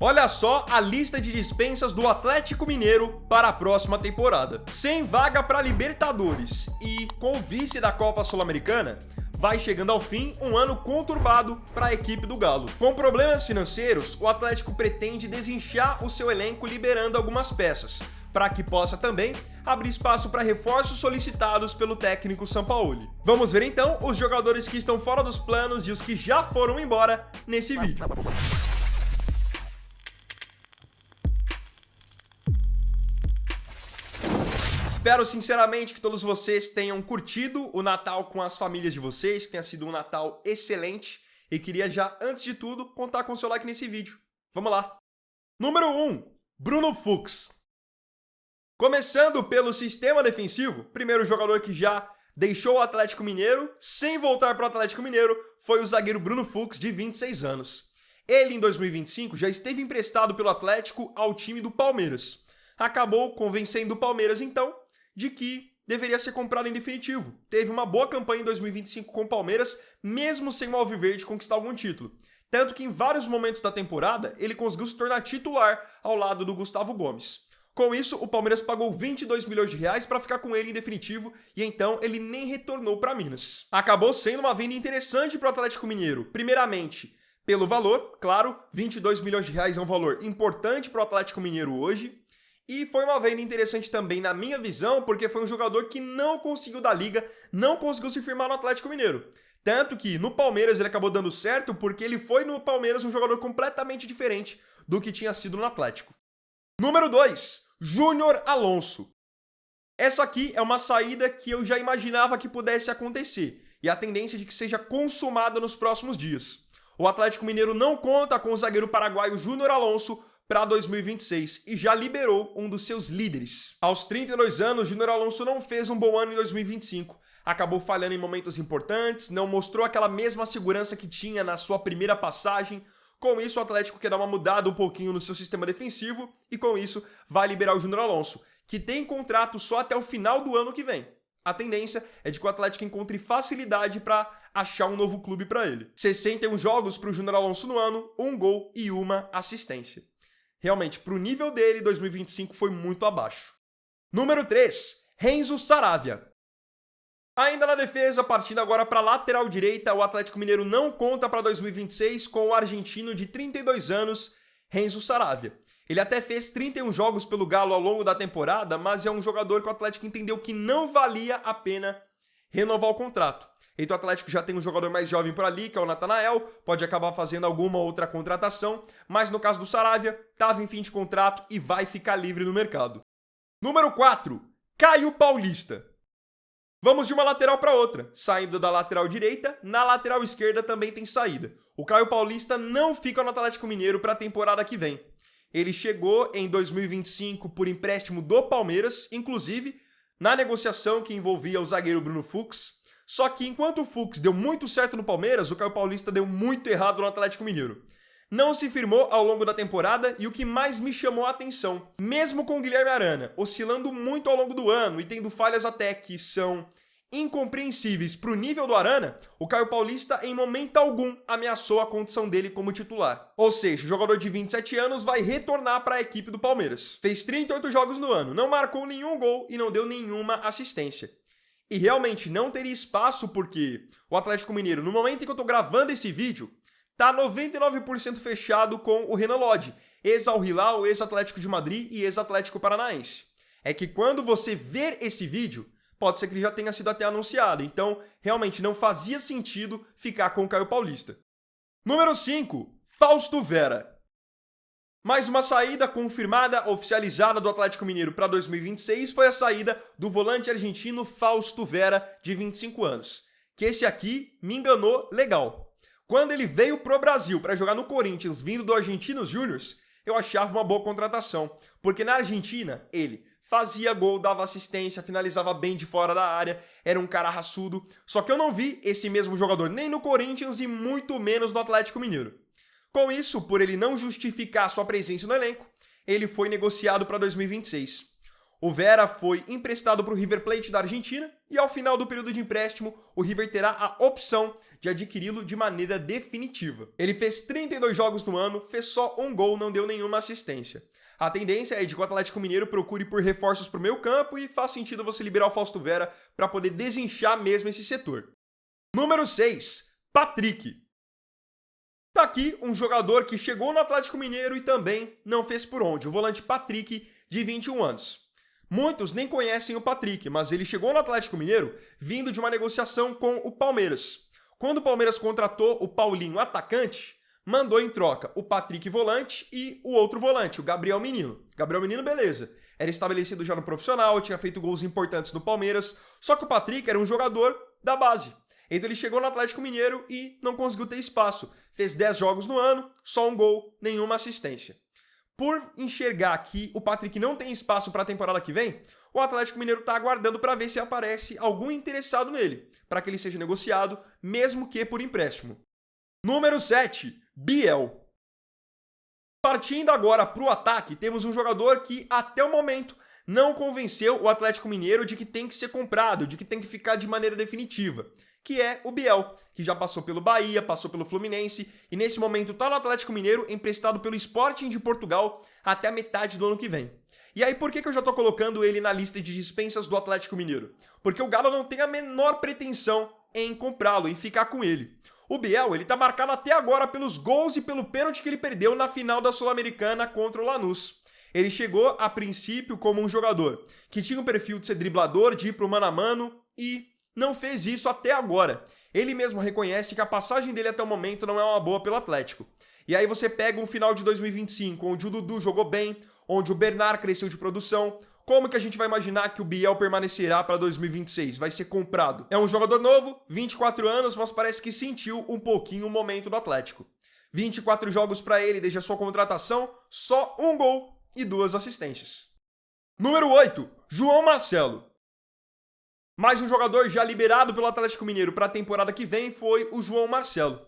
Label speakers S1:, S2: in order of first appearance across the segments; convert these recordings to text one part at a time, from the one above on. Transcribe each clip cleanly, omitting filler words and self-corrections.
S1: Olha só a lista de dispensas do Atlético Mineiro para a próxima temporada. Sem vaga para Libertadores e com o vice da Copa Sul-Americana, vai chegando ao fim um ano conturbado para a equipe do Galo. Com problemas financeiros, o Atlético pretende desinchar o seu elenco liberando algumas peças, para que possa também abrir espaço para reforços solicitados pelo técnico Sampaoli. Vamos ver então os jogadores que estão fora dos planos e os que já foram embora nesse vídeo. Espero sinceramente que todos vocês tenham curtido o Natal com as famílias de vocês, que tenha sido um Natal excelente, e queria já, antes de tudo, contar com o seu like nesse vídeo. Vamos lá! Número 1. Bruno Fux. Começando pelo sistema defensivo, primeiro jogador que já deixou o Atlético Mineiro, sem voltar para o Atlético Mineiro, foi o zagueiro Bruno Fux, de 26 anos. Ele, em 2025, já esteve emprestado pelo Atlético ao time do Palmeiras. Acabou convencendo o Palmeiras, então, de que deveria ser comprado em definitivo. Teve uma boa campanha em 2025 com o Palmeiras, mesmo sem o Alviverde conquistar algum título. Tanto que em vários momentos da temporada, ele conseguiu se tornar titular ao lado do Gustavo Gomes. Com isso, o Palmeiras pagou 22 milhões de reais para ficar com ele em definitivo e então ele nem retornou para Minas. Acabou sendo uma venda interessante para o Atlético Mineiro. Primeiramente, pelo valor, claro, 22 milhões de reais é um valor importante para o Atlético Mineiro hoje. E foi uma venda interessante também, na minha visão, porque foi um jogador que não conseguiu dar liga, não conseguiu se firmar no Atlético Mineiro. Tanto que no Palmeiras ele acabou dando certo, porque ele foi no Palmeiras um jogador completamente diferente do que tinha sido no Atlético. Número 2, Júnior Alonso. Essa aqui é uma saída que eu já imaginava que pudesse acontecer, e a tendência é de que seja consumada nos próximos dias. O Atlético Mineiro não conta com o zagueiro paraguaio Júnior Alonso para 2026 e já liberou um dos seus líderes. Aos 32 anos, Júnior Alonso não fez um bom ano em 2025. Acabou falhando em momentos importantes, não mostrou aquela mesma segurança que tinha na sua primeira passagem. Com isso, o Atlético quer dar uma mudada um pouquinho no seu sistema defensivo e com isso vai liberar o Júnior Alonso, que tem contrato só até o final do ano que vem. A tendência é de que o Atlético encontre facilidade para achar um novo clube para ele. 61 jogos para o Júnior Alonso no ano, 1 gol e 1 assistência. Realmente, para o nível dele, 2025 foi muito abaixo. Número 3, Renzo Saravia. Ainda na defesa, partindo agora para a lateral direita, o Atlético Mineiro não conta para 2026 com o argentino de 32 anos, Renzo Saravia. Ele até fez 31 jogos pelo Galo ao longo da temporada, mas é um jogador que o Atlético entendeu que não valia a pena renovar o contrato. Então o Atlético já tem um jogador mais jovem por ali, que é o Natanael, pode acabar fazendo alguma outra contratação, mas no caso do Saravia, estava em fim de contrato e vai ficar livre no mercado. Número 4, Caio Paulista. Vamos de uma lateral para outra. Saindo da lateral direita, na lateral esquerda também tem saída. O Caio Paulista não fica no Atlético Mineiro para a temporada que vem. Ele chegou em 2025 por empréstimo do Palmeiras, inclusive na negociação que envolvia o zagueiro Bruno Fux. Só que enquanto o Fux deu muito certo no Palmeiras, o Caio Paulista deu muito errado no Atlético Mineiro. Não se firmou ao longo da temporada e o que mais me chamou a atenção, mesmo com o Guilherme Arana oscilando muito ao longo do ano e tendo falhas até que são incompreensíveis para o nível do Arana, o Caio Paulista em momento algum ameaçou a condição dele como titular. Ou seja, o jogador de 27 anos vai retornar para a equipe do Palmeiras. Fez 38 jogos no ano, não marcou nenhum gol e não deu nenhuma assistência. E realmente não teria espaço porque o Atlético Mineiro, no momento em que eu tô gravando esse vídeo, tá 99% fechado com o Renan Lodge, ex-Al Hilal, ex-Atlético de Madrid e ex-Atlético Paranaense. É que quando você ver esse vídeo, pode ser que ele já tenha sido até anunciado, então realmente não fazia sentido ficar com o Caio Paulista. Número 5, Fausto Vera. Mais uma saída confirmada, oficializada do Atlético Mineiro para 2026 foi a saída do volante argentino Fausto Vera, de 25 anos. Que esse aqui me enganou legal. Quando ele veio pro Brasil para jogar no Corinthians, vindo do Argentinos Júnior, eu achava uma boa contratação. Porque na Argentina, ele fazia gol, dava assistência, finalizava bem de fora da área, era um cara raçudo. Só que eu não vi esse mesmo jogador nem no Corinthians e muito menos no Atlético Mineiro. Com isso, por ele não justificar sua presença no elenco, ele foi negociado para 2026. O Vera foi emprestado para o River Plate da Argentina e ao final do período de empréstimo, o River terá a opção de adquiri-lo de maneira definitiva. Ele fez 32 jogos no ano, fez só um gol, não deu nenhuma assistência. A tendência é de que o Atlético Mineiro procure por reforços para o meio campo e faz sentido você liberar o Fausto Vera para poder desinchar mesmo esse setor. Número 6, Patrick. Tá aqui um jogador que chegou no Atlético Mineiro e também não fez por onde, o volante Patrick, de 21 anos. Muitos nem conhecem o Patrick, mas ele chegou no Atlético Mineiro vindo de uma negociação com o Palmeiras. Quando o Palmeiras contratou o Paulinho atacante, mandou em troca o Patrick volante e o outro volante, o Gabriel Menino. Gabriel Menino, beleza. Era estabelecido já no profissional, tinha feito gols importantes no Palmeiras, só que o Patrick era um jogador da base. Então ele chegou no Atlético Mineiro e não conseguiu ter espaço. Fez 10 jogos no ano, só um gol, nenhuma assistência. Por enxergar que o Patrick não tem espaço para a temporada que vem, o Atlético Mineiro está aguardando para ver se aparece algum interessado nele, para que ele seja negociado, mesmo que por empréstimo. Número 7, Biel. Partindo agora para o ataque, temos um jogador que até o momento não convenceu o Atlético Mineiro de que tem que ser comprado, de que tem que ficar de maneira definitiva, que é o Biel, que já passou pelo Bahia, passou pelo Fluminense e nesse momento está no Atlético Mineiro, emprestado pelo Sporting de Portugal até a metade do ano que vem. E aí por que eu já estou colocando ele na lista de dispensas do Atlético Mineiro? Porque o Galo não tem a menor pretensão em comprá-lo, em ficar com ele. O Biel, ele tá marcado até agora pelos gols e pelo pênalti que ele perdeu na final da Sul-Americana contra o Lanús. Ele chegou, a princípio, como um jogador que tinha um perfil de ser driblador, de ir pro mano a mano e não fez isso até agora. Ele mesmo reconhece que a passagem dele até o momento não é uma boa pelo Atlético. E aí você pega um final de 2025, onde o Dudu jogou bem, onde o Bernard cresceu de produção. Como que a gente vai imaginar que o Biel permanecerá para 2026? Vai ser comprado. É um jogador novo, 24 anos, mas parece que sentiu um pouquinho o momento do Atlético. 24 jogos para ele desde a sua contratação, só um gol e 2 assistências. Número 8, João Marcelo. Mais um jogador já liberado pelo Atlético Mineiro para a temporada que vem foi o João Marcelo.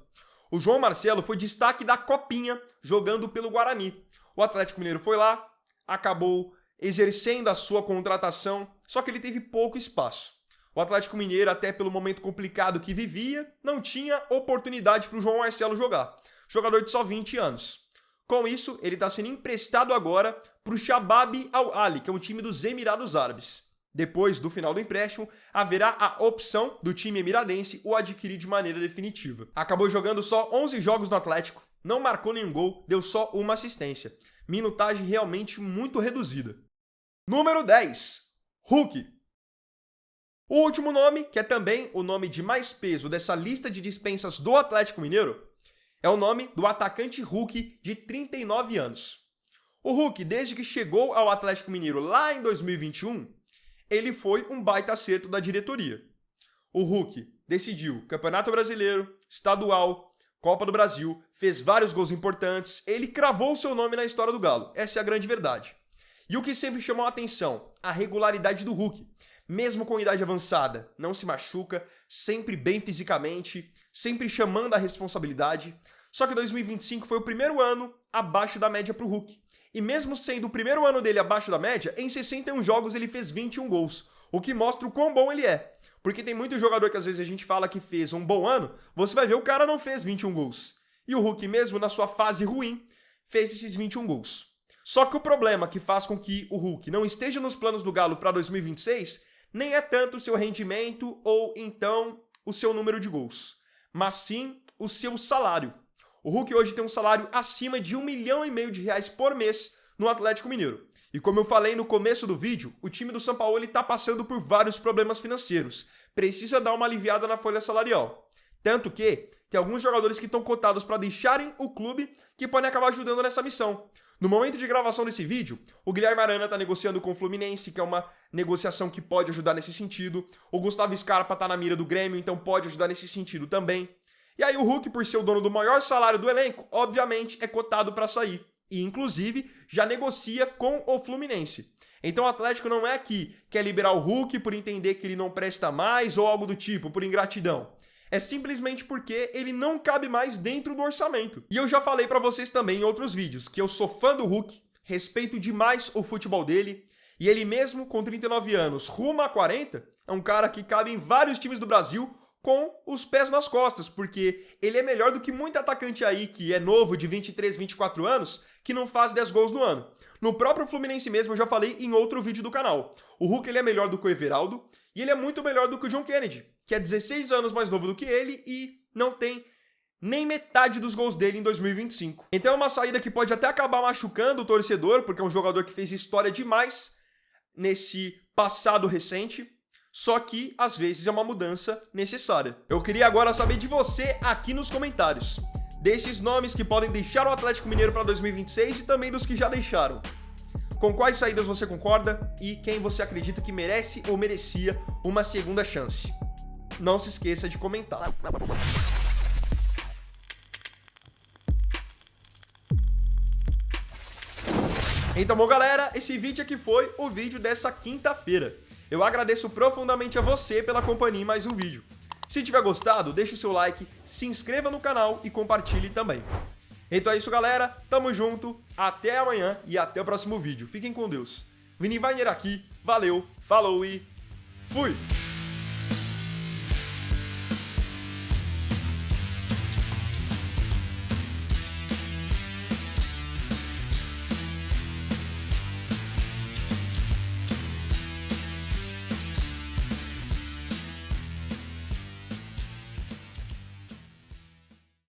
S1: O João Marcelo foi destaque da Copinha, jogando pelo Guarani. O Atlético Mineiro foi lá, acabou exercendo a sua contratação, só que ele teve pouco espaço. O Atlético Mineiro, até pelo momento complicado que vivia, não tinha oportunidade para o João Marcelo jogar. Jogador de só 20 anos. Com isso, ele está sendo emprestado agora para o Shabab Al-Ahly, que é um time dos Emirados Árabes. Depois do final do empréstimo, haverá a opção do time emiradense o adquirir de maneira definitiva. Acabou jogando só 11 jogos no Atlético, não marcou nenhum gol, deu só uma assistência. Minutagem realmente muito reduzida. Número 10, Hulk. O último nome, que é também o nome de mais peso dessa lista de dispensas do Atlético Mineiro, é o nome do atacante Hulk, de 39 anos. O Hulk, desde que chegou ao Atlético Mineiro lá em 2021, ele foi um baita acerto da diretoria. O Hulk decidiu Campeonato Brasileiro, Estadual, Copa do Brasil, fez vários gols importantes, ele cravou seu nome na história do Galo. Essa é a grande verdade. E o que sempre chamou a atenção, a regularidade do Hulk. Mesmo com idade avançada, não se machuca, sempre bem fisicamente, sempre chamando a responsabilidade. Só que 2025 foi o primeiro ano abaixo da média para o Hulk. E mesmo sendo o primeiro ano dele abaixo da média, em 61 jogos ele fez 21 gols. O que mostra o quão bom ele é. Porque tem muito jogador que às vezes a gente fala que fez um bom ano, você vai ver o cara não fez 21 gols. E o Hulk, mesmo na sua fase ruim, fez esses 21 gols. Só que o problema que faz com que o Hulk não esteja nos planos do Galo para 2026 nem é tanto o seu rendimento ou então o seu número de gols, mas sim o seu salário. O Hulk hoje tem um salário acima de R$1,5 milhão por mês no Atlético Mineiro. E como eu falei no começo do vídeo, o time do Sampaoli está passando por vários problemas financeiros. Precisa dar uma aliviada na folha salarial. Tanto que tem alguns jogadores que estão cotados para deixarem o clube que podem acabar ajudando nessa missão. No momento de gravação desse vídeo, o Guilherme Arana está negociando com o Fluminense, que é uma negociação que pode ajudar nesse sentido. O Gustavo Scarpa está na mira do Grêmio, então pode ajudar nesse sentido também. E aí o Hulk, por ser o dono do maior salário do elenco, obviamente é cotado para sair. E inclusive já negocia com o Fluminense. Então o Atlético não é que quer liberar o Hulk por entender que ele não presta mais ou algo do tipo, por ingratidão. É simplesmente porque ele não cabe mais dentro do orçamento. E eu já falei pra vocês também em outros vídeos que eu sou fã do Hulk, respeito demais o futebol dele E ele mesmo, com 39 anos, rumo a 40, é um cara que cabe em vários times do Brasil com os pés nas costas, porque ele é melhor do que muito atacante aí que é novo, de 23, 24 anos, que não faz 10 gols no ano. No próprio Fluminense mesmo, eu já falei em outro vídeo do canal. O Hulk ele é melhor do que o Everaldo e ele é muito melhor do que o John Kennedy, que é 16 anos mais novo do que ele e não tem nem metade dos gols dele em 2025. Então é uma saída que pode até acabar machucando o torcedor, porque é um jogador que fez história demais nesse passado recente, só que às vezes é uma mudança necessária. Eu queria agora saber de você aqui nos comentários, desses nomes que podem deixar o Atlético Mineiro para 2026 e também dos que já deixaram. Com quais saídas você concorda e quem você acredita que merece ou merecia uma segunda chance? Não se esqueça de comentar. Então, bom, galera, esse vídeo aqui foi o vídeo dessa quinta-feira. Eu agradeço profundamente a você pela companhia em mais um vídeo. Se tiver gostado, deixa o seu like, se inscreva no canal e compartilhe também. Então é isso, galera. Tamo junto, até amanhã e até o próximo vídeo. Fiquem com Deus. Vini Wagner aqui, valeu, falou e fui!